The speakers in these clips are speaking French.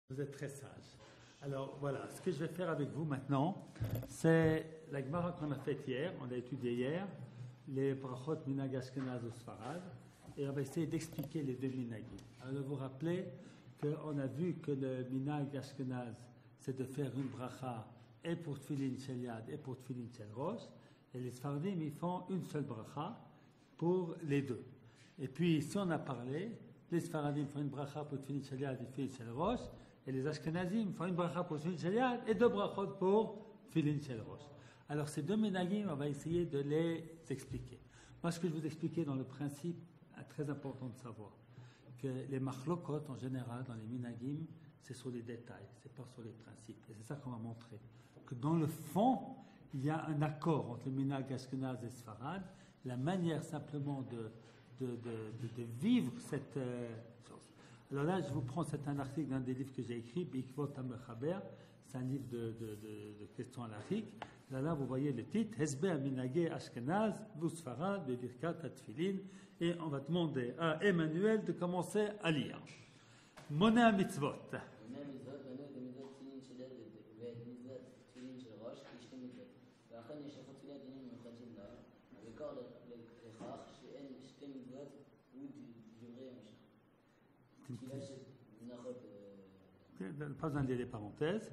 Vous êtes très sage. Alors voilà, ce que je vais faire avec vous maintenant, c'est la Gemara qu'on a faite hier, on a étudié hier, les brachot minag ashkenaz ou sfarad, et on va essayer d'expliquer les deux minagim. Alors vous vous rappelez qu'on a vu que le minag ashkenaz, c'est de faire une bracha et pour tfilin shel yad et pour tfilin shel rosh, et les sfaradim ils font une seule bracha pour les deux. Et puis ici on a parlé, les sfaradim font une bracha pour tfilin shel yad et tfilin shel rosh, et les Ashkenazim font une bracha pour Tfilin Shel Yad et deux brachot pour Tfilin Shel Rosh. Alors ces deux minagim, on va essayer de les expliquer. Moi, ce que je vous expliquais dans le principe, est très important de savoir que les machlokot en général dans les minagim, c'est sur les détails, c'est pas sur les principes. Et c'est ça qu'on va montrer. Que dans le fond, il y a un accord entre le minag Ashkenaz et Sfarad, la manière simplement de vivre cette chose. Alors là, je vous prends, c'est un article d'un des livres que j'ai écrit, Bikvot HaMechaber, c'est un livre de questions halachiques. Là, vous voyez le titre, Hesber Minagé Ashkenaz, Vusfarad, Bevirkat Atfilin, et on va demander à Emmanuel de commencer à lire. Mona Mitzvot. Pas besoin de lire les parenthèses.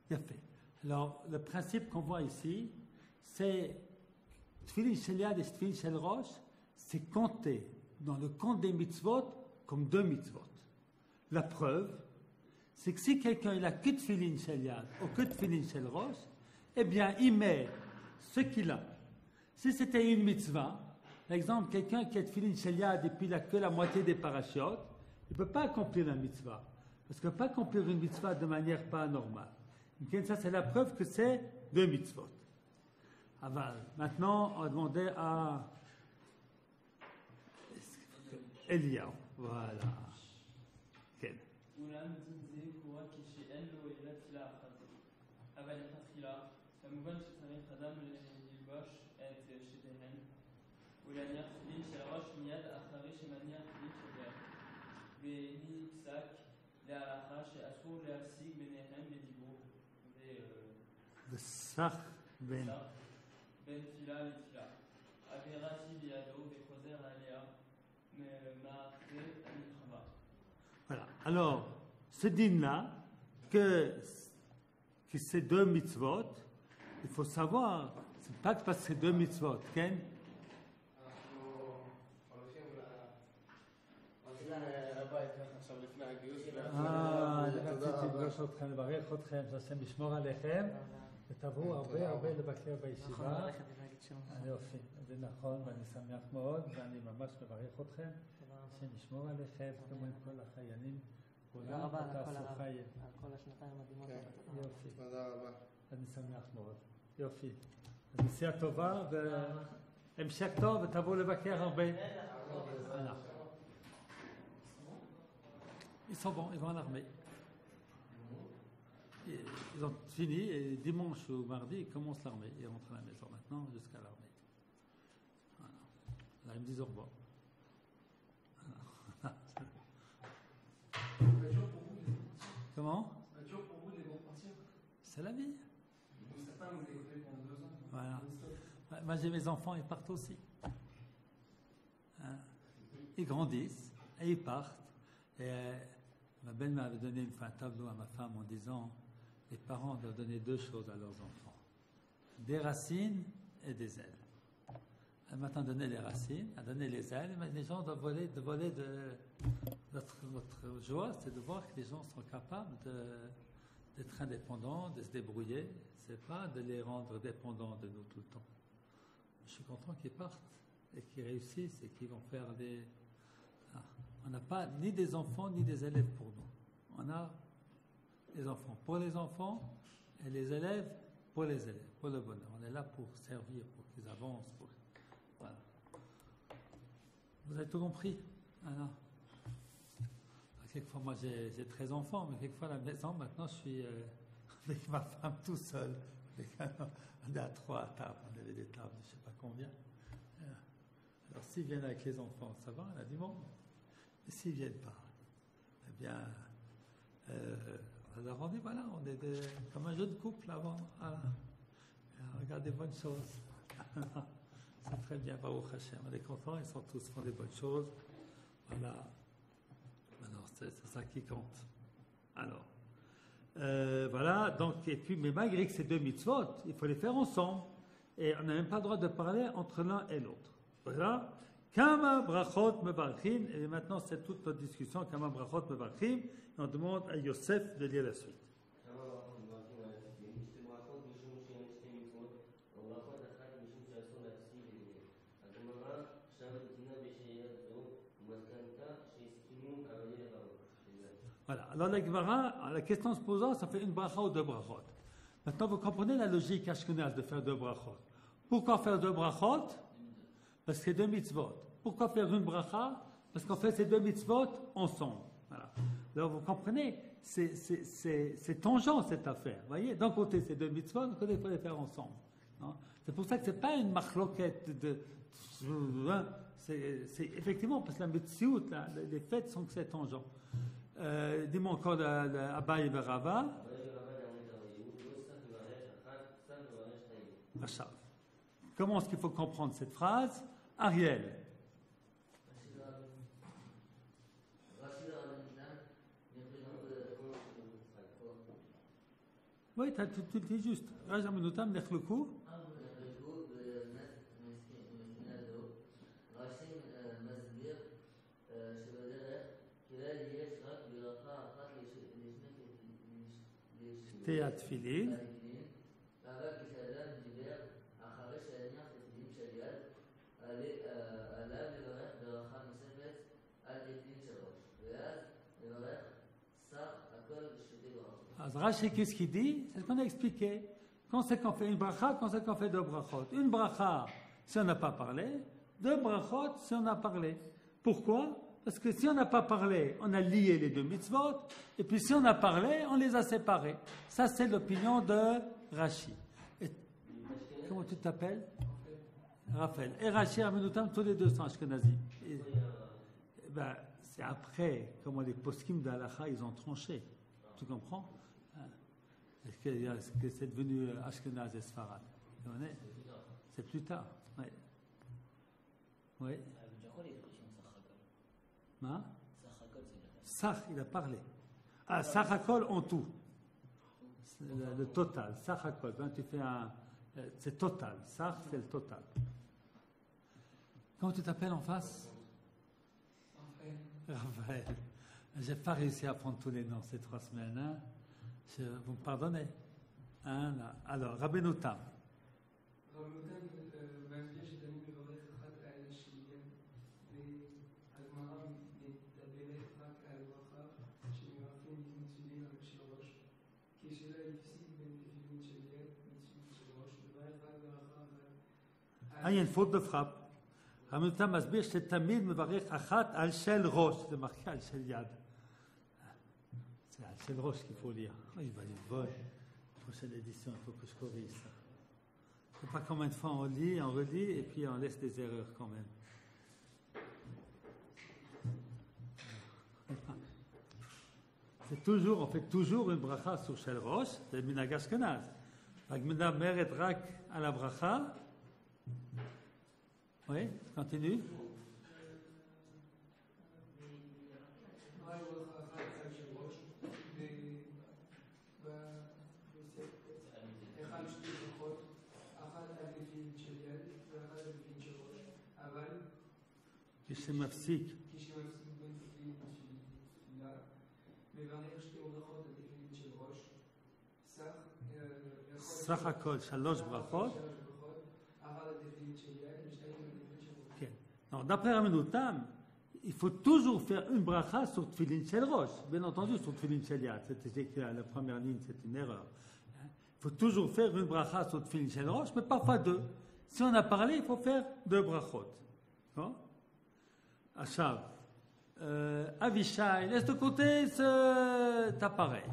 Bien fait. Alors, le principe qu'on voit ici, c'est Tfilin Shel Yad et Tfilin Shel Rosh, c'est compté dans le compte des mitzvot comme deux mitzvot. La preuve, c'est que si quelqu'un n'a que Tfilin Shel Yad ou que Tfilin Shel Rosh, eh bien, il met ce qu'il a. Si c'était une mitzvah, par exemple, quelqu'un qui a Tfilin Shel Yad et puis il n'a que la moitié des parachutes, il ne peut pas accomplir la mitzvah. Parce qu'il ne peut pas accomplir une mitzvah de manière pas normale. Donc, ça, c'est la preuve que c'est deux mitzvot. Maintenant, on va demander à Eliyahu. Voilà. Quel? כמובן שצריך אדם ללבוש את שתיהן ולהניח תפילין של הראש מיד אחרי שמניח תפילין של יד. והיא פסק להלכה שאסור להפסיק ביניהם בדיבור וסך בין תפילה לתפילה. אבירתי בידו וחוזר עליה מאחרי המלחמה. Voilà. Alors, ce dîne-là, que ces deux mitzvot, il faut savoir, c'est pas parce que c'est deux mitzvot, כן? רציתי לפגוש אתכם, לברך אתכם, שהשם ישמור עליכם, ותבואו הרבה לבקר בישיבה. יופי, זה נכון, ואני שמח מאוד, ואני ממש מברך אתכם, השם ישמור עליכם, כמו עם כל החיילים. תודה רבה על כל השנתיים המדהימות. יופי. תודה רבה. אני שמח מאוד. יופי. אז נסיעה טובה והמשך טוב ותבואו לבקר הרבה. Ils sont bons, ils vont à l'armée. Ils ont fini et dimanche ou mardi, ils commencent l'armée. Ils rentrent à la maison maintenant jusqu'à l'armée. Voilà. Là, ils me disent au revoir. Comment? C'est dur pour vous de les voir partir. C'est la vie. Certains vous les écoutez pendant 2 ans. Voilà. Moi j'ai mes enfants, ils partent aussi. Hein? Ils grandissent et ils partent. Et ma belle-mère avait donné un tableau à ma femme en disant les parents doivent donner 2 choses à leurs enfants, des racines et des ailes. Elle m'a donné les racines, a donné les ailes, mais les gens doivent voler de notre joie, c'est de voir que les gens sont capables d'être indépendants, de se débrouiller. C'est pas de les rendre dépendants de nous tout le temps. Je suis content qu'ils partent et qu'ils réussissent et qu'ils vont faire des... Ah, on n'a pas ni des enfants ni des élèves pour nous. On a les enfants pour les enfants et les élèves pour les élèves, pour le bonheur. On est là pour servir, pour qu'ils avancent. Voilà. Vous avez tout compris? Alors, quelquefois, moi j'ai 13 enfants, mais quelquefois à la maison, maintenant je suis avec ma femme tout seul. On est à 3 à table. avait des tables, je ne sais pas combien. Alors, s'ils viennent avec les enfants, ça va, on a du monde. Mais s'ils ne viennent pas, eh bien, alors on dit, voilà, on est comme un jeune couple avant. Voilà. Regardez des bonnes choses. C'est très bien, Baruch Hashem. On est contents, ils font des bonnes choses. Voilà. Alors, c'est ça qui compte. Alors, voilà. Donc, et puis, mais malgré que ces deux mitzvot, il faut les faire ensemble. Et on n'a même pas le droit de parler entre l'un et l'autre. Voilà. Kama brachot mevarchim. Et maintenant, c'est toute notre discussion. Kama brachot mevarchim. Et on demande à Yosef de lire la suite. Voilà. Alors la Gemara, la question se posant, ça fait une bracha ou deux brachot. Maintenant, vous comprenez la logique ashkenaz de faire deux brachot. Pourquoi faire deux brachot? Parce que c'est deux mitzvot. Pourquoi faire une bracha? Parce qu'on fait ces deux mitzvot ensemble. Voilà. Alors vous comprenez, c'est tangent cette affaire. Vous voyez, d'un côté c'est deux mitzvot, d'un côté il faut les faire ensemble. C'est pour ça que ce n'est pas une machloquette c'est effectivement parce que la mitzvot, les faits sont que c'est tangent. Dis-moi encore Abaye et Rava. Comment est-ce qu'il faut comprendre cette phrase? Ariel. Oui, tu le dis juste. Raja Menutam, Nechluku. Théat Filin. Rashi, qu'est-ce qu'il dit? C'est ce qu'on a expliqué. Quand c'est qu'on fait une bracha, quand c'est qu'on fait deux brachot. Une bracha, si on n'a pas parlé. Deux brachot, si on a parlé. Pourquoi? Parce que si on n'a pas parlé, on a lié les deux mitzvot. Et puis si on a parlé, on les a séparés. Ça, c'est l'opinion de Rashi. Et, comment tu t'appelles? Raphaël. Et Rashi, Amenutam, tous les deux sont ashkenazim. Ben, c'est après, comment les poskim d'Alacha, ils ont tranché. Tu comprends? Est-ce que c'est devenu Ashkenaz et Sfarad? C'est plus tard. Oui. Oui. Sach, il a parlé. Ah, Sachakol en tout. Le total. Sachakol. Ben, tu fais c'est total. Sach, c'est le total. Comment tu t'appelles en face? Raphaël. J'ai pas réussi à prendre tous les noms ces 3 semaines. Hein? Vous me pardonnez? Hein, alors, Rabbeinu Tam. Ah, il y a une faute de frappe. Rabbeinu Tam מסביר שתמיד מברך אחת על של ראש. זה marqué על של יד. C'est à Shel Rosh qu'il faut lire. Il va dire, bon, prochaine édition, il faut que je corrige ça. Je ne sais pas combien de fois on lit, on relit, et puis on laisse des erreurs quand même. On fait toujours une bracha sur Shel Rosh, c'est le minhag ashkenaz. La Gemara meret rak à la bracha. Oui, continue. כשמפסיק. סך הכל 3 ברכות. D'après Rabbeinu Tam, il faut toujours faire une bracha sur Tfilin Shel Rosh. Bien entendu, sur Tfilin Shel Yad. C'était écrit à la première ligne, c'est une erreur. Il faut toujours faire une bracha sur Tfilin Shel Rosh, mais parfois 2. Si on a parlé, il faut faire 2 brachot. Achav. Avishai, laisse de côté cet appareil.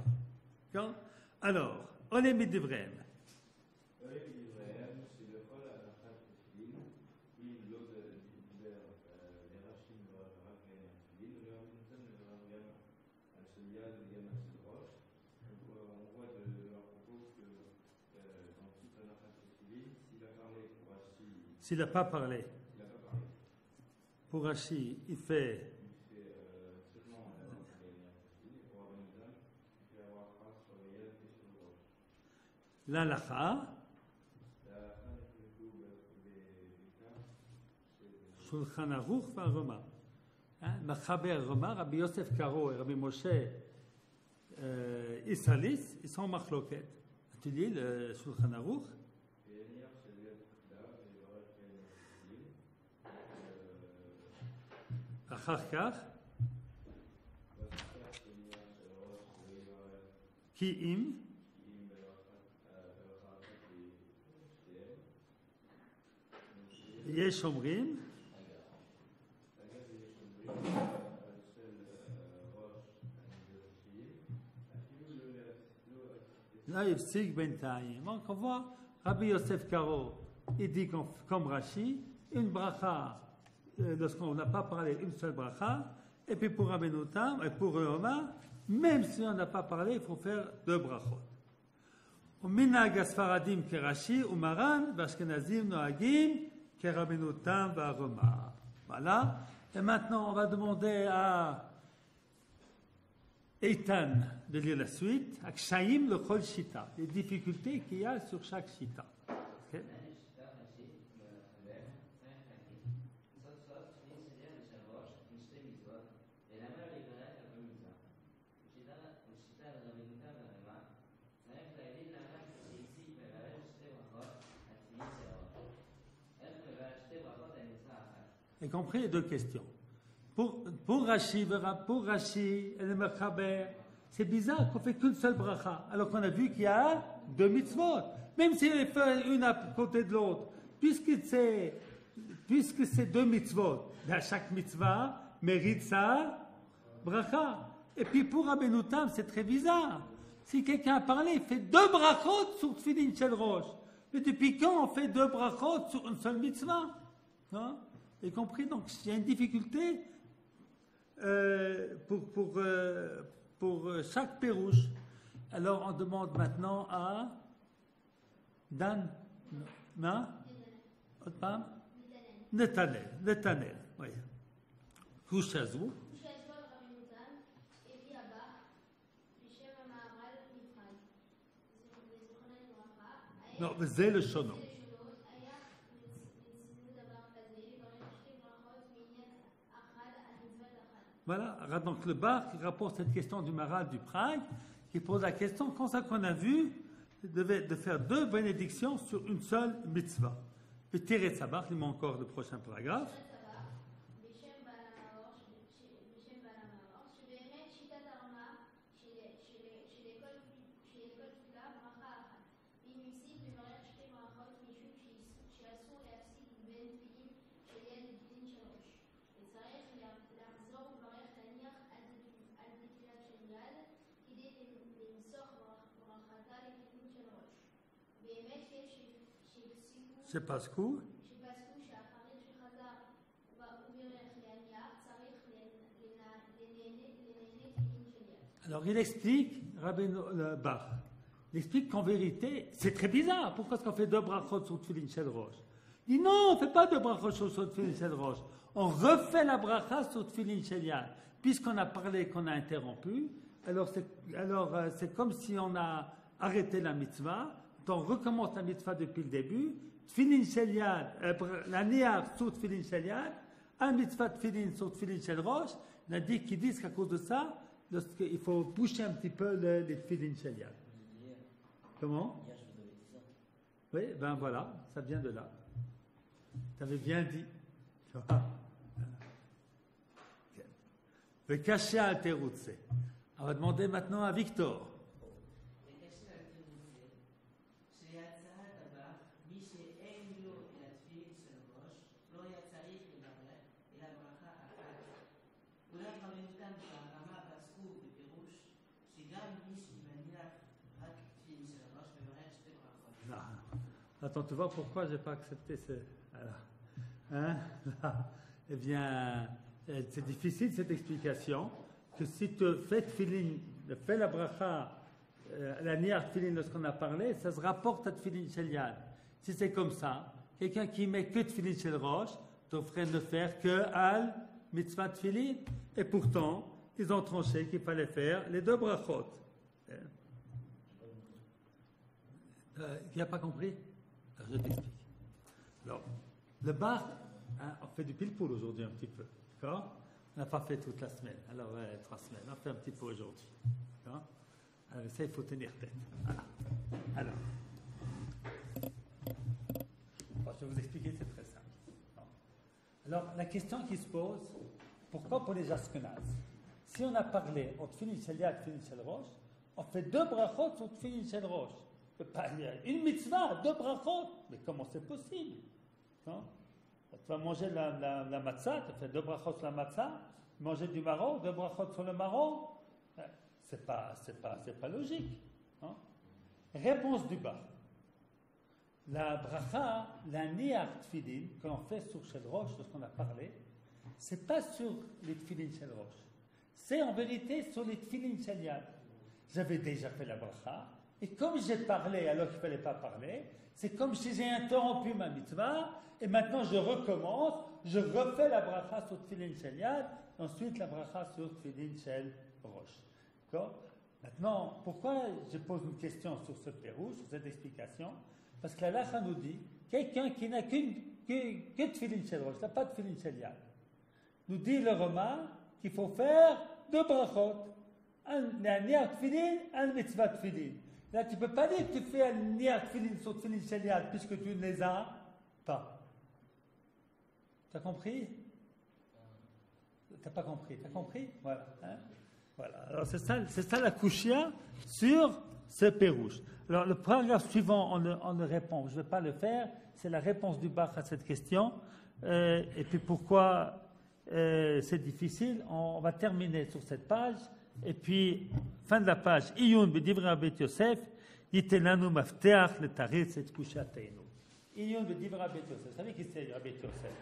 Alors, Olé Midivrem. S'il n'a pas parlé. Pour Rashi, il fait. L'alacha. Shulchan Aruch והרמה. Machaber Roma, Rabbi Yosef Karo et Rabbi Moshe Isalis, ils sont en machloket. Tu lis le Shulchan Aruch? אחר כך, כי אם, יש אומרים, là, il fsique bentayim. Donc, on voit Rabbi Yosef Karo, il dit comme Rashi, une bracha, lorsqu'on n'a pas parlé, une seule bracha, et puis pour Rabbeinu Tam, et pour Roma, même si on n'a pas parlé, il faut faire 2 brachot. Minhag Asfaradim Kerashi, Umaran, Vashkenazim Noagim, Kerabbeinu Tam, Varoma. Voilà. Et maintenant, on va demander à Eitan de lire la suite, Akshaim le Chol Shita, les difficultés qu'il y a sur chaque Shita. Okay. Vous avez compris les 2 questions. Pour Rashi et le Mechaber, c'est bizarre qu'on fait qu'une seule bracha, alors qu'on a vu qu'il y a 2 mitzvot. Même si on fait une à côté de l'autre, puisque c'est 2 mitzvot, chaque mitzvah mérite sa bracha. Et puis pour Rabbeinu Tam, c'est très bizarre. Si quelqu'un a parlé, il fait 2 brachot sur Tfilin Shel Rosh. Mais depuis quand on fait 2 brachot sur une seule mitzvah? Non? Vous avez compris? Donc, il y a une difficulté pour chaque pérouche. Alors, on demande maintenant à Dan, non? Autre femme? Netanel, oui. Kushazou. Non, c'est le chono. Voilà, donc le bar qui rapporte cette question du Maral du Prague, qui pose la question, quand ça qu'on a vu, de faire 2 bénédictions sur une seule mitzvah. Puis tirer Sabach, il manque encore le prochain paragraphe. C'est pas ce coup. Alors il explique, Rabbeinu Bach, il explique qu'en vérité, c'est très bizarre. Pourquoi est-ce qu'on fait 2 brachot sur Tfilin Shel Rosh? Il dit non, on ne fait pas 2 brachot sur Tfilin Shel Rosh. On refait la bracha sur Tfilin Shel Yad. Puisqu'on a parlé, qu'on a interrompu, alors c'est comme si on a arrêté la mitzvah, on recommence la mitzvah depuis le début. Tfilin Shel Yad, la niar sur Tfilin Shel Yad, un mitzvah Tfilin sur Tfilin Shel Rosh. On a dit qu'ils disent qu'à cause de ça, il faut boucher un petit peu les Tfilin Shel Yad. Comment? Oui, ben voilà, ça vient de là. Tu avais bien dit. Le cacher à Teroutse. On va demander maintenant à Victor. Attends, tu vois pourquoi je n'ai pas accepté ce... Hein? Eh bien, c'est difficile cette explication, que si tu fais la bracha, la niar tfilin de ce qu'on a parlé, ça se rapporte à Tfilin Shel Yad. Si c'est comme ça, Quelqu'un qui met que tefillin chez le roche devrait ne faire que al mitzvah tefillin. Et pourtant, ils ont tranché qu'il fallait faire les 2 brachot. Qui n'a pas compris? Alors, je t'explique. Alors, le bar, on fait du pile-poule aujourd'hui un petit peu. D'accord? On n'a pas fait toute la semaine. Alors, 3 semaines. On fait un petit peu aujourd'hui. D'accord? Alors, ça, il faut tenir tête. Voilà. Alors, je vais vous expliquer, c'est très simple. Alors, la question qui se pose, pourquoi pour les Ashkenazes? Si on a parlé entre Tfilin Shel Yad et Tfilin Shel Rosh, on fait 2 brachot sur Tfilin Shel Rosh. Il y a une mitzvah, 2 brachot. Mais comment c'est possible? Non? Tu vas manger la matzah, tu fais 2 brachot sur la matzah, manger du marron, 2 brachot sur le marron. C'est pas logique. Non? Réponse du bas. La bracha, la niar tfilin, que l'on fait sur Shel Rosh, de ce qu'on a parlé, c'est pas sur les tfilin Shel Rosh. C'est en vérité sur les tfilin Shel Yad. J'avais déjà fait la bracha, et comme j'ai parlé alors qu'il ne fallait pas parler, c'est comme si j'ai interrompu ma mitzvah, et maintenant je recommence, je refais la bracha sur tfilin Shel Yad, ensuite la bracha sur tfilin Shel Rosh. D'accord? Maintenant, pourquoi je pose une question sur ce pérouge, sur cette explication? Parce que la Lacha nous dit, quelqu'un qui n'a que tfilin Shel Rosh, n'a pas de tfilin Shel Yad, nous dit le Roma qu'il faut faire 2 brachot. Un niar tfilin, un mitzvah tfilin. Là, tu ne peux pas dire que tu fais un niar tfilin sur tfilin Shel Yad puisque tu ne les as pas. Tu as compris? Tu n'as pas compris? Tu as compris? Voilà. Hein? Voilà. Alors, c'est ça la kushia sur ce pérouge. Alors, le paragraphe suivant, on le répond. Je ne vais pas le faire. C'est la réponse du Bach à cette question. Et puis, pourquoi c'est difficile? On va terminer sur cette page. Et puis, fin de la page. Iyun b'divrei Rabbi Yosef, yitenanu mafteach letarit cette kushateinu. Iyun b'divrei Rabbi Yosef. Vous savez qui c'est Rabbi Yosef?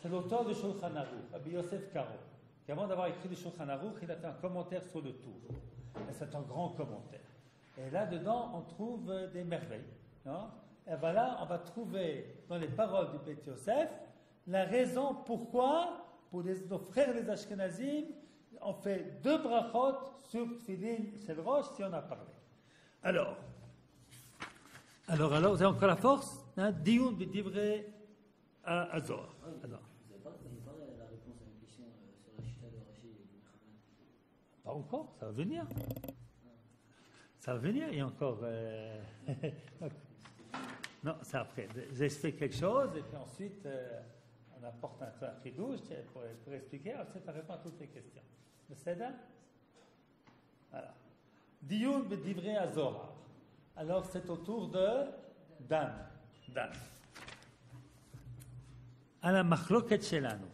C'est l'auteur du Shulchan Aruch, Rabbi Yosef Karo. Avant d'avoir écrit le Shulchan Aruch, il a fait un commentaire sur le Tour. Et c'est un grand commentaire. Et là-dedans, on trouve des merveilles. Non? Et voilà, on va trouver dans les paroles du Beit Yosef la raison pourquoi, pour nos frères les Ashkenazim, on fait 2 brachot sur Tfilin Shel Rosh si on a parlé. Alors, vous avez encore la force? Diyun b'divrei Azor. Alors. Pas encore, ça va venir. Ça va venir, il y a encore... Non, c'est après. J'explique quelque chose et puis ensuite on apporte un chidouche pour expliquer. Ensuite, on répond à toutes les questions. C'est ça? Voilà. Diyun b'divrei Azor. Alors, c'est au tour de Dan. À la machloket shelanu.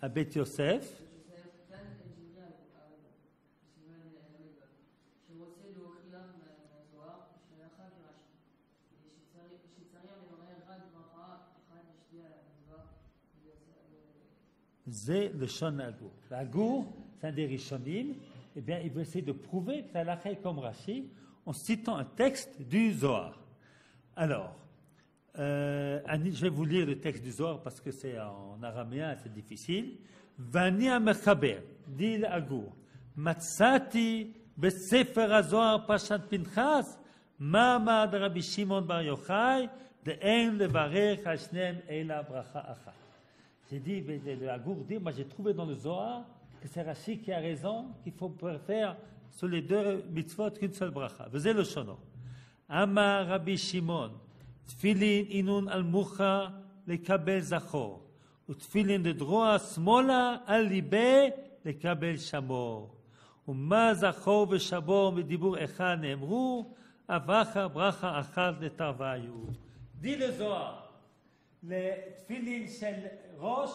À Beit Yosef. C'est le Shon Agour. L'Agour, c'est un des Rishonim. Eh bien, il veut essayer de prouver que la halakha est comme Rashi en citant un texte du Zohar. Alors, je vais vous lire le texte du Zohar parce que c'est en araméen, c'est difficile. Vani amechaber, dit l'Agour, matzati besefer HaZohar Pashat Pinchas, ma'amad Rabbi Shimon Bar Yochai, de'en levarech hashnem ela bracha achat. J'ai dit, le Agour dit, moi j'ai trouvé dans le Zohar que c'est Rashi qui a raison, qu'il faut faire sur les 2 mitzvot qu'une seule bracha. Vezeh le shono. Amar Rabbi Shimon, tfilin inun al mucha lekabel zachor, utfilin de droa smola al libe lekabel shamor. Uma zachor veshamor medibur echad neemru, avacha bracha achad letarvayu. Dit le Zohar, les tfilin shel Rosh,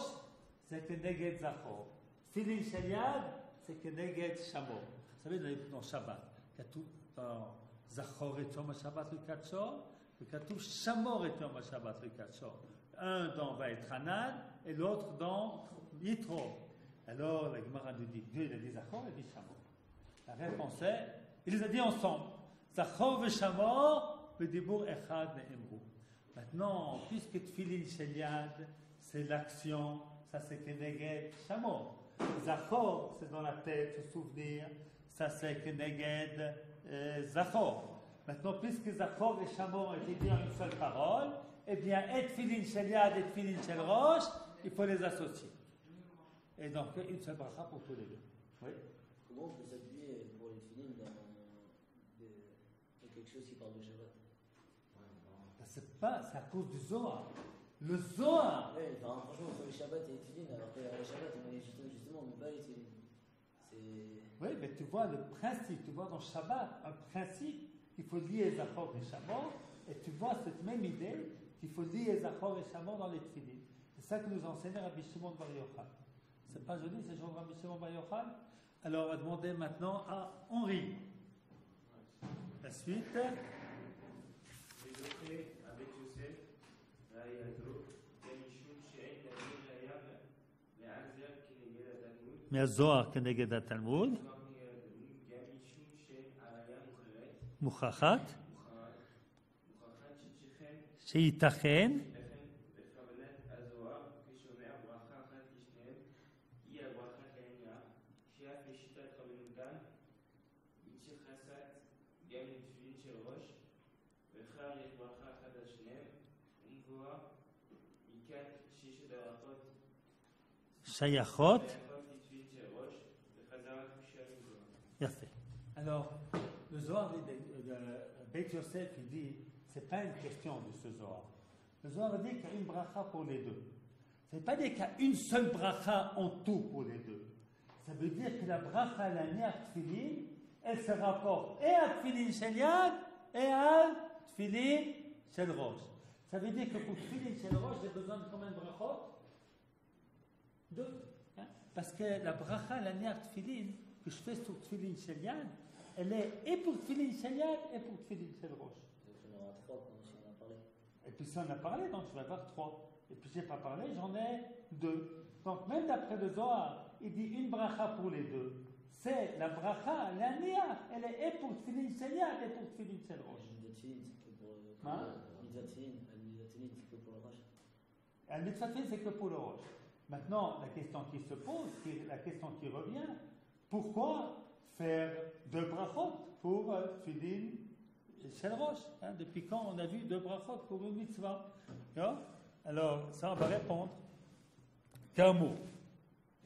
c'est que neged zachor. Tfilin shel Yad, c'est que neged shamor. Vous savez, dans Shabbat, il y a tout dans Zachor et Yom HaShabbat le Katshor, il y a tout Shamor et Yom HaShabbat le Katshor. Un dans Vaïtranan et l'autre dans Yitro. Alors, la Gemara nous dit, Dieu il a dit Zachor et dit Shamor. La réponse est, il les a dit ensemble. Zachor et Shamor, Bedibour Echad Ne'emru. Maintenant, puisque Tfilin Shel Yad, c'est l'action, ça c'est Keneged Shamor. Zachor, c'est dans la tête, se souvenir, ça c'est Keneged Zachor. Maintenant, puisque Zachor et Shamor étaient dit en une seule parole, eh bien, et Tfilin Shel Yad et Tfilin Shel Rosh, il faut les associer. Et donc, une seule bracha pour tous les deux. Oui. Comment on peut s'appuyer pour les films dans quelque chose qui parle de Shabbat? C'est à cause du Zohar. Le Zohar. Oui, il y a un rapprochement entre le Shabbat et les films, alors que le Shabbat, justement, on ne peut pas les films. Oui, mais tu vois le principe, tu vois dans Shabbat, un principe qu'il faut lier Zachor et Shamor, et tu vois cette même idée qu'il faut lier Zachor et Shamor dans les Tfilin. C'est ça que nous enseigne Rabbi Shimon Bar Yochai. C'est pas joli, c'est genre Rabbi Shimon Bar Yochai. Alors on va demander maintenant à Henri. La suite. avec Yosef, מהזוהר כנגד התלמוד, מוכחת, שייתכן, שייכות. Yafé. Alors, le Zohar de Beit Yosef, il dit, c'est pas une question de ce Zohar. Le Zohar dit qu'il y a une bracha pour les deux. Ça ne veut pas dire qu'il y a une seule bracha en tout pour les deux. Ça veut dire que la bracha, la niat tfilin, elle se rapporte et à tfilin shel yad et à tfilin shel rosh. Ça veut dire que pour tfilin shel rosh, j'ai besoin de combien de brachot? Deux. Hein? Parce que la bracha, la niat tfilin, que je fais sur Tfilin Shel Yad, elle est et pour Tfilin Shel Yad et pour Tfilin Shel Rosh. Donc il y en aura trois, si on en a parlé. Et puis si on a parlé, donc je vais avoir trois. Et puis si je n'ai pas parlé, j'en ai deux. Donc même d'après le Zohar, il dit une bracha pour les deux. C'est la bracha, la nia, elle est et pour Tfilin Shel Yad et pour Tfilin Shel Rosh. Mitzvah Tfilin, c'est que pour le Rosh. La mitzvah Tfilin, c'est que pour le Rosh. Maintenant, la question qui se pose, la question qui revient, pourquoi faire deux brachot pour Tfilin Shel Rosh? Depuis quand on a vu deux brachot pour une mitzvah? Alors, ça, on va répondre. Kamo.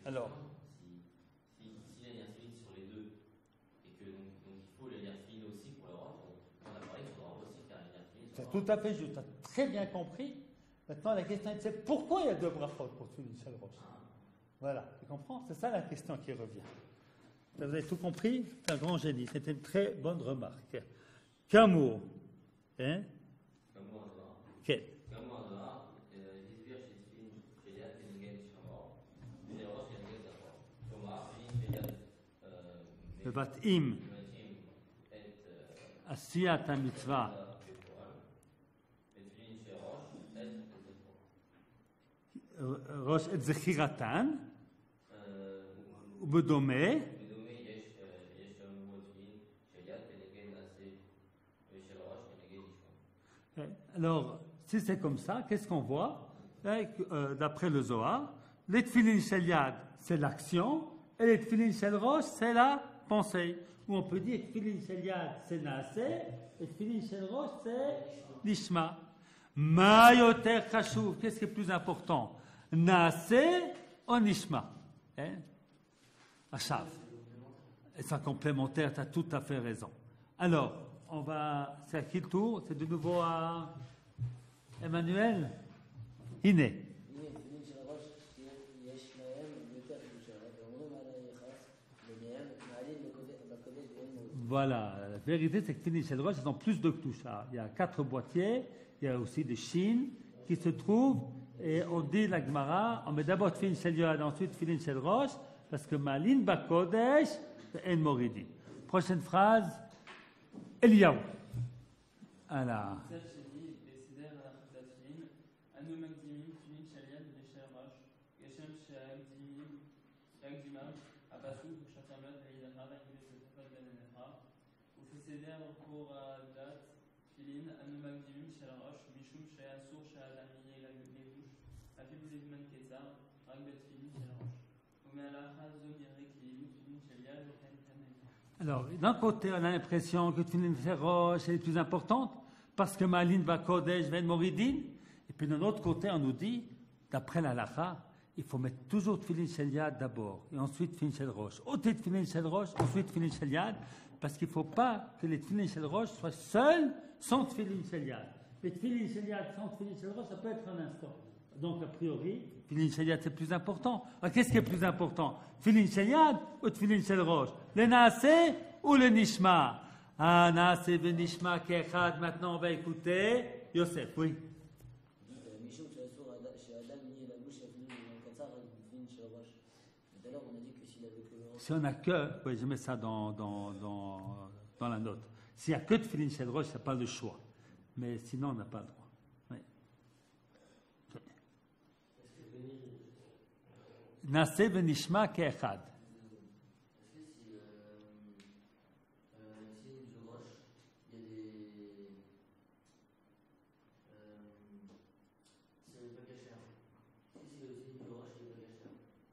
Alors. Si la lien Tfilin sur les deux, et que donc il faut la lien Tfilin aussi pour le Rosh, on a parlé qu'il faudra aussi faire la lien Tfilin. C'est tout à fait juste, tu as très bien compris. Maintenant, la question est, c'est pourquoi il y a deux brachot pour Tfilin Shel Rosh? Voilà, tu comprends? C'est ça la question qui revient. Vous avez tout compris? C'est un grand génie. C'était une très bonne remarque. Kamour. Hein? Kamour Advar. Quel? Kamour Advar, l'Isbir chez Tfilin, chez Yad, Keneged Shamor, chez Rosh, Keneged Zachor. Thomas, Tfilin, chez Yad, Bebatim, Asiyat HaMitzvah, Tfilin chez Rosh, Rosh et Zechiratan, ובדומה, alors, si c'est comme ça, qu'est-ce qu'on voit? D'après le Zohar, les Tfilin Shel Yad, c'est l'action, et les Tfilin Shel Rosh, c'est la pensée. Ou on peut dire Tfilin Shel Yad, c'est Naaseh, et Tfilin Shel Rosh, c'est Lishma. Ma yoter chashuv, qu'est-ce qui est plus important? Naaseh ou Nishma? Achav. Et ça complémentaire, tu as tout à fait raison. Alors, on va. C'est à qui le tour? C'est de nouveau à Emmanuel? Iné. Voilà, la vérité c'est que Tfilin Shel Rosh, ils ont plus de Ktusha. Il y a 4 boîtiers, il y a aussi des chines qui se trouvent, et on dit la Gemara, on met d'abord Tfilin Shel Yad, ensuite Tfilin Shel Rosh, parce que Malin Bakodesh, c'est En Moridi. Prochaine phrase, Eliyahu. Alors. pour date, Tfilin, שאסור שהאדם יהיה לבוש, אפילו לזמן קצר, רק בתפילין של ראש. ומהלכה זו נראה כאילו תפילין של יד וכן תנאים. Alors, d'un côté, on a l'impression que Tfilin Ferosh est plus importante, parce que Malin va Kodesh, Ven Moridin. Et puis, d'un autre côté, on nous dit, d'après la Lacha, il faut mettre toujours Tfilin Shel Yad d'abord, et ensuite Tfilin Shel Rosh. Ôter Tfilin Shel Rosh, ensuite Tfilin Shel Yad, parce qu'il ne faut pas que les Tfilin Shel Rosh soient seuls sans Tfilin Shel Yad. Les Tfilin Shel Yad sans Tfilin Shel Rosh, ça peut être un instant. Donc, a priori, Tfilin Shel Yad, c'est plus important. Alors, qu'est-ce qui est plus important? Tfilin Shel Yad ou Tfilin Shel Rosh? Le Naaseh ou le Nishma? Ah, Naaseh ve Nishma Kechad. Maintenant, on va écouter Yosef, oui. Michou, chez Adam, ni la bouche, il y a comme ça, il chez Roche. Tout à l'heure, on a dit que s'il avait que le Si on n'a que, oui, je mets ça dans la note. S'il n'y a que Tfilin Shel Rosh, il n'y a pas le choix. Mais sinon, on n'a pas le droit. Oui. Naaseh ve Nishma Kechad.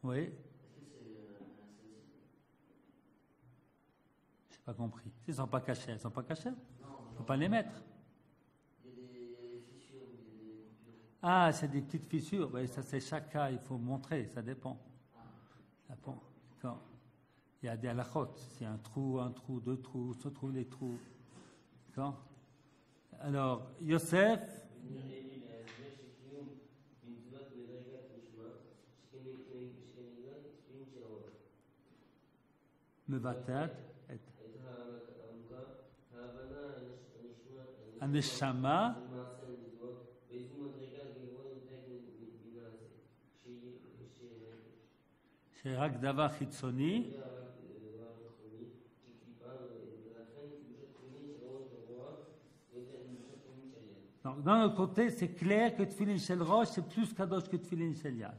Oui. Je n'ai pas compris. S'ils ne sont pas cachés, ils ne sont pas cachés. Il ne faut pas les mettre. Il y a des fissures, il y a des coupures. Ah, c'est des petites fissures. Oui, ça, c'est chaque cas, il faut montrer, ça dépend. Ça dépend. Quand il y a des halachot, s'il y a un trou, deux trous, se trouvent les trous. Quand alors, Yosef. מבטאת את הנשמה שרק דבר חיצוני Donc, d'un autre côté, c'est clair que Tfilin Shel Rosh, c'est plus kadosh que Tfilin Shel Yad.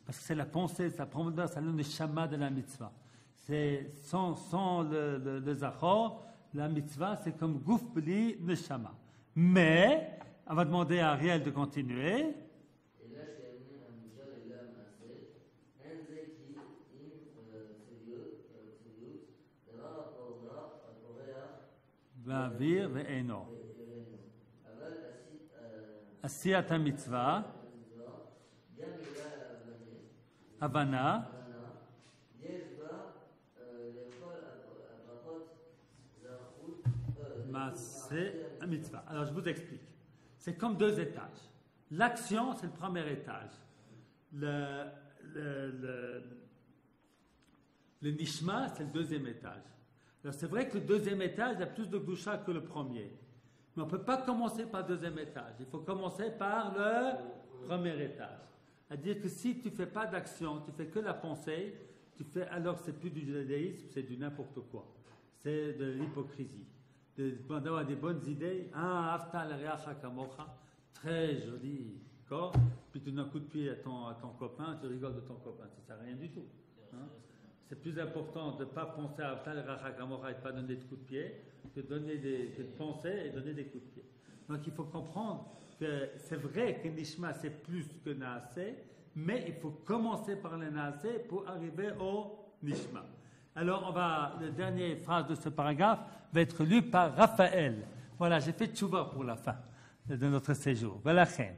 Parce que c'est la pensée, c'est la profondeur, c'est le neshama de la mitzvah. C'est sans le zachor, la mitzvah, c'est comme gouf bli neshama. Mais, on va demander à Ariel de continuer. Et là, je t'ai amené à Mujal et là, Maaseh. Un zeki, Va'avir ve'eno. עשיית המצווה, הבנה, מעשה המצווה. Alors je vous explique. C'est comme deux étages. L'action, c'est le premier étage. Le nishma, c'est le deuxième étage. Alors c'est vrai que le deuxième étage a plus de gdusha que le premier. Mais on ne peut pas commencer par le deuxième étage. Il faut commencer par le premier étage. C'est-à-dire que si tu ne fais pas d'action, tu ne fais que la pensée, alors c'est plus du judaïsme, c'est du n'importe quoi. C'est de l'hypocrisie. D'avoir des bonnes idées. Ah, afta l'ariacha kamocha, très joli. D'accord. Puis tu donnes un coup de pied à ton copain, tu rigoles de ton copain. Ça ne sert à rien du tout. Hein? C'est plus important de ne pas penser à afta l'ariacha kamocha et de ne pas donner de coups de pied, que de penser et donner des coups de pied. Donc il faut comprendre que c'est vrai que Nishma c'est plus que Naaseh, mais il faut commencer par le Naaseh pour arriver au Nishma. Alors la dernière phrase de ce paragraphe va être lue par Raphaël. Voilà, j'ai fait tchouva pour la fin de notre séjour. Velachen.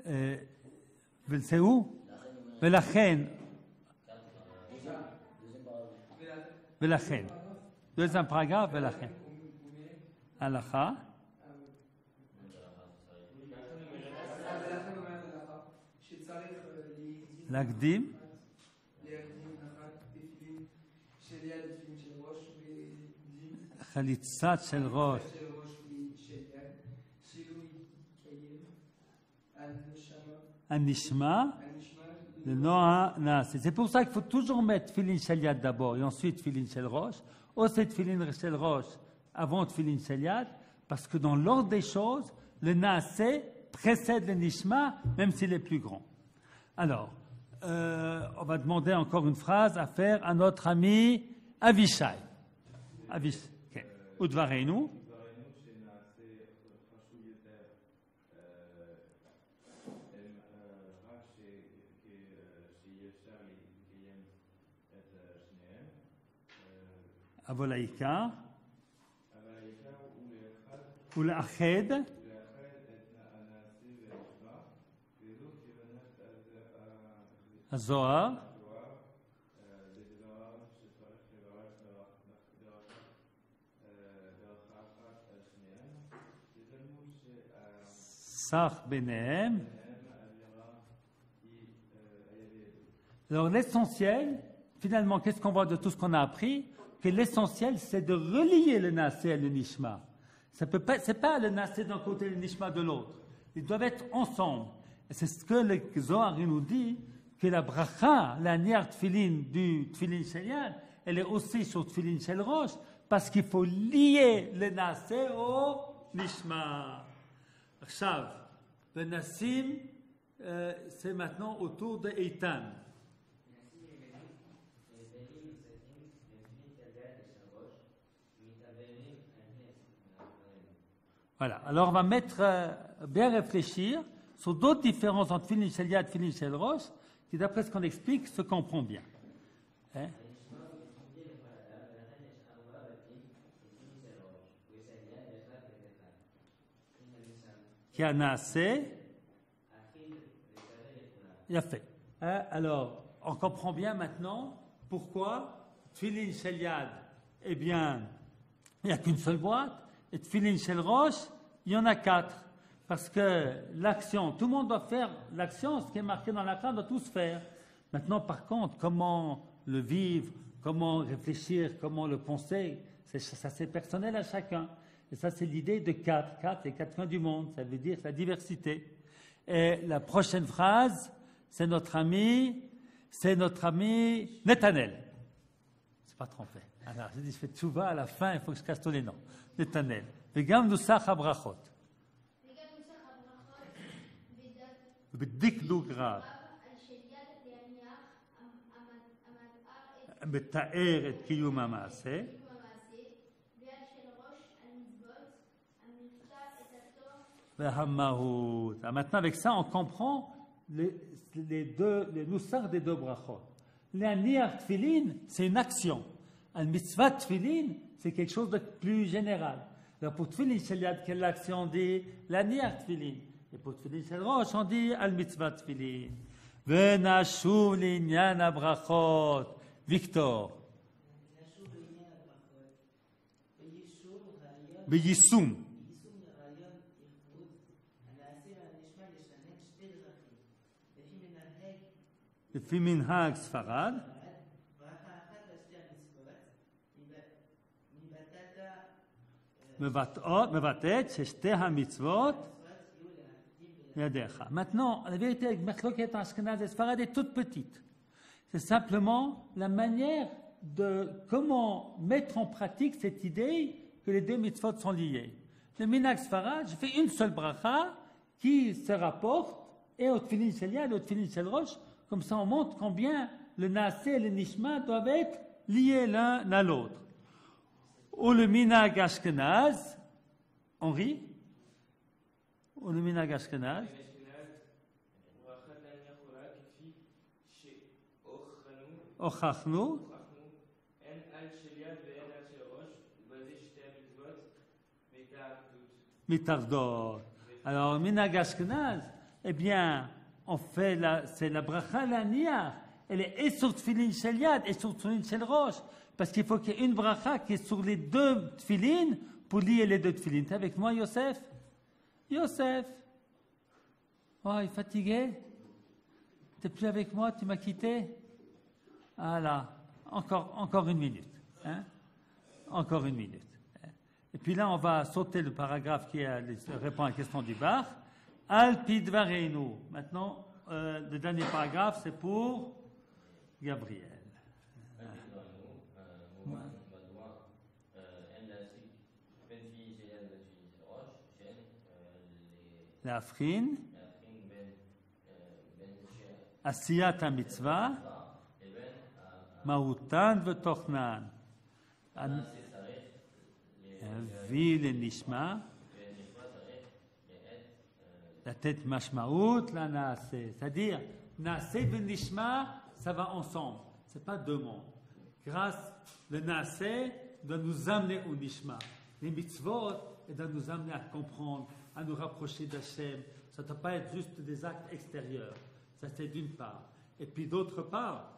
C'est où? Velachen. Velachen. Deuxième paragraphe, Velachen. Halacha. להקדים חליצת של ראש הנשמע לנוע נעשה. C'est pour ça qu'il faut toujours mettre Tfilin Shel Yad d'abord et ensuite Tfilin Shel Rosh, ou c'est Tfilin Shel Rosh avant Tfilin Shel Yad, parce que dans l'ordre des choses, le Naaseh précède le Nishma, même s'il est plus grand. Alors, on va demander encore une phrase à faire à notre ami Avishai. Avishai. Udvarenu. אבל העיקר, ולאחד, הזוהר, סך ביניהם. Alors l'essentiel, finalement, qu'est-ce qu'on voit de tout ce qu'on a appris? Que l'essentiel, c'est de relier le Naasé et le Nishma. Ça peut pas, c'est pas le Naasé d'un côté et le Nishma de l'autre. Ils doivent être ensemble. Et c'est ce que le Zohar nous dit, que la bracha, la niar tfilin du tfilin shel yad, elle est aussi sur tfilin shel rosh, parce qu'il faut lier le Naasé au Nishma. Chav, le Nassim, c'est maintenant autour de Eitan. Voilà, alors on va bien réfléchir sur d'autres différences entre Tfilin Shel Yad et Tfilin Shel Rosh, qui d'après ce qu'on explique se comprend bien. Hein? Qui a nassé, il a fait. Alors, on comprend bien maintenant pourquoi Tfilin Shel Yad, eh bien, il n'y a qu'une seule boîte. Et Tfilin Shel Rosh, il y en a 4. Parce que l'action, tout le monde doit faire l'action, ce qui est marqué dans la Torah, doit tous faire. Maintenant, par contre, comment le vivre, comment réfléchir, comment le penser, ça c'est personnel à chacun. Et ça, c'est l'idée de 4. 4, les 4 coins du monde, ça veut dire la diversité. Et la prochaine phrase, c'est notre ami Netanel. C'est pas trompé. Alors, je dis, je fais tchouva à la fin, il faut que je casse tous les noms. נתנאל, וגם נוסח הברכות. בדקדוק רב. מתאר את קיום המעשה. והמהות. Maintenant, avec ça, on comprend les nusach des deux brachot. L'aniach tfilin, c'est une action. Un mitzvah tfilin, c'est quelque chose de plus général. Alors pour Tfilin Shel Yad, quelle action on dit? La niar Tfilin. Et pour Tfilin Shel Rosh, on dit al mitzvah Tfilin. Venashuv l'inyan abrachot. Victor. Beyisum. לפי מנהג ספרד. מבטאת ששתי המצוות ידיך. Maintenant, la vérité avec Machloket Ashkenaz et Sfarad est toute petite. C'est simplement la manière de comment mettre en pratique cette idée que les deux mitzvot sont liés. Le Minhag Sfarad, je fais une seule bracha qui se rapporte et au Tfilin Shel Yad et au Tfilin Shel Rosh. Comme ça, on montre combien le Naasé et le Nishma doivent être liés l'un à l'autre. Ou le Minhag Ashkenaz, on rit. Ou le Minhag Ashkenaz. הוכחנו. מתאחדות. Alors, Minhag Ashkenaz, eh bien, on fait c'est la bracha l'aniach. Elle est et sur Tfilin Shel Yad et sur Tfilin Shel Rosh. Parce qu'il faut qu'il y ait une bracha qui est sur les deux tfilin pour lier les deux tfilin. T'es avec moi, Yosef? Yosef? Oh, il est fatigué? T'es plus avec moi? Tu m'as quitté? Voilà. Encore une minute. Hein? Encore une minute. Et puis là, on va sauter le paragraphe qui répond à la question du bar. Al pidvareinu. Maintenant, le dernier paragraphe, c'est pour Gabriel. להבחין עשיית המצווה, מהותן ותוכנן. להביא לנשמה, לתת משמעות לנעשה. C'est-à-dire, נעשה ונשמה, ça va ensemble. Ce n'est pas deux mondes. Grâce, le Naaseh doit nous amener au Nishma. Les mitzvot, et doit nous amener à comprendre, à nous rapprocher d'Hachem. Ça ne doit pas être juste des actes extérieurs. Ça, c'est d'une part. Et puis d'autre part,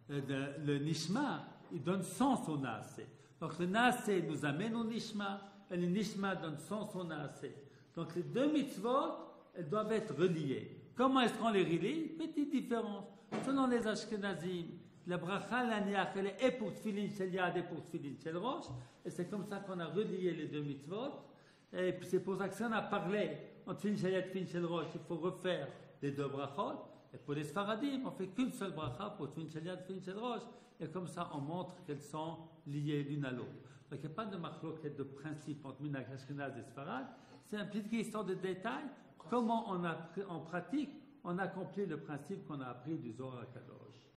le Nishma, il donne sens au Naaseh. Donc le Naaseh nous amène au Nishma, et le Nishma donne sens au Naaseh. Donc les deux mitzvot, elles doivent être reliées. Comment est-ce qu'on les relie? Petite différence. Selon les Ashkenazim, la bracha l'aniach, elle est pour tfilin shel yad et pour tfilin shel rosh, et c'est comme ça qu'on a relié les deux mitzvot. Et puis c'est pour ça que si on a parlé en tfilin shel yad, tfilin shel rosh, il faut refaire les deux brachot. Et pour les Sfaradim, on fait qu'une seule bracha pour tfilin shel yad, tfilin shel rosh, et comme ça on montre qu'elles sont liées l'une à l'autre. Donc il n'y a pas de machloket de principe entre Minhag Ashkenaz et Sfarad. C'est une petite histoire de détail. Comment en pratique, on accomplit le principe qu'on a appris du Zohar HaKadosh.